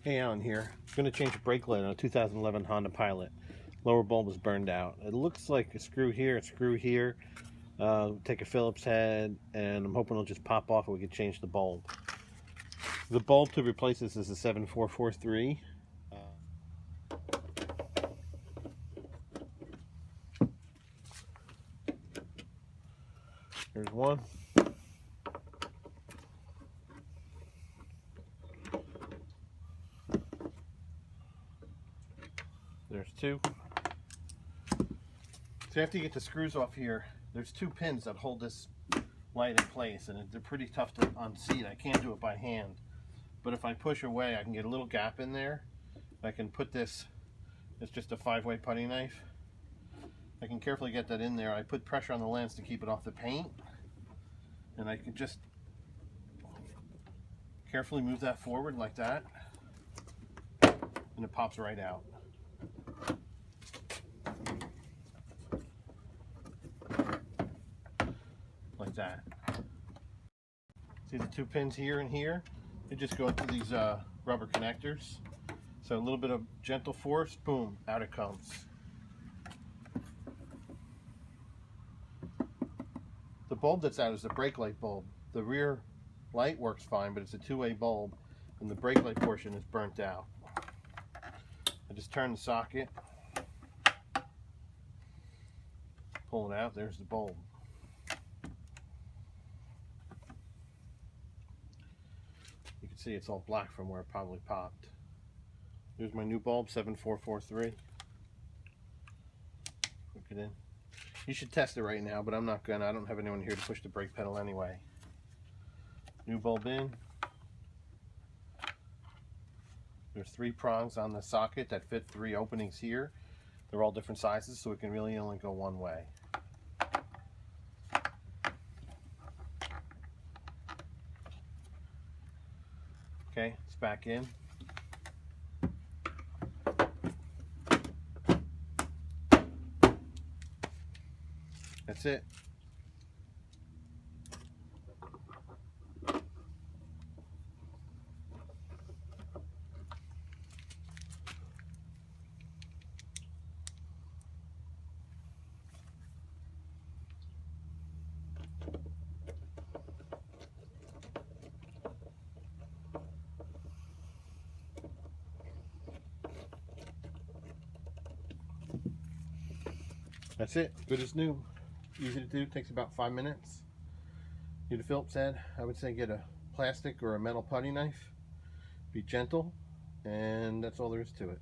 Hey, Alan here. I'm going to change a brake light on a 2011 Honda Pilot. Lower bulb is burned out. It looks like a screw here. Take a Phillips head, and I'm hoping it'll just pop off and we can change the bulb. The bulb to replace this is a 7443. Here's one. There's two. So after you get the screws off here, there's two pins that hold this light in place, and they're pretty tough to unseat. I can't do it by hand, but if I push away, I can get a little gap in there. I can put this, it's just a 5-way putty knife. I can carefully get that in there. I put pressure on the lens to keep it off the paint, and I can just carefully move that forward like that, and it pops right out. Like that. See the two pins here and here? They just go into these rubber connectors. So a little bit of gentle force, boom, out it comes. The bulb that's out is the brake light bulb. The rear light works fine, but it's a 2-way bulb, and the brake light portion is burnt out. I just turn the socket, pull it out, there's the bulb. You can see it's all black from where it probably popped. Here's my new bulb, 7443. Hook it in. You should test it right now, but I'm not gonna. I don't have anyone here to push the brake pedal anyway. New bulb in. There's 3 prongs on the socket that fit 3 openings here. They're all different sizes, so it can really only go one way. Okay, it's back in. That's it. That's it. Good as new. Easy to do. Takes about 5 minutes. Need a Phillips head. I would say get a plastic or a metal putty knife. Be gentle, and that's all there is to it.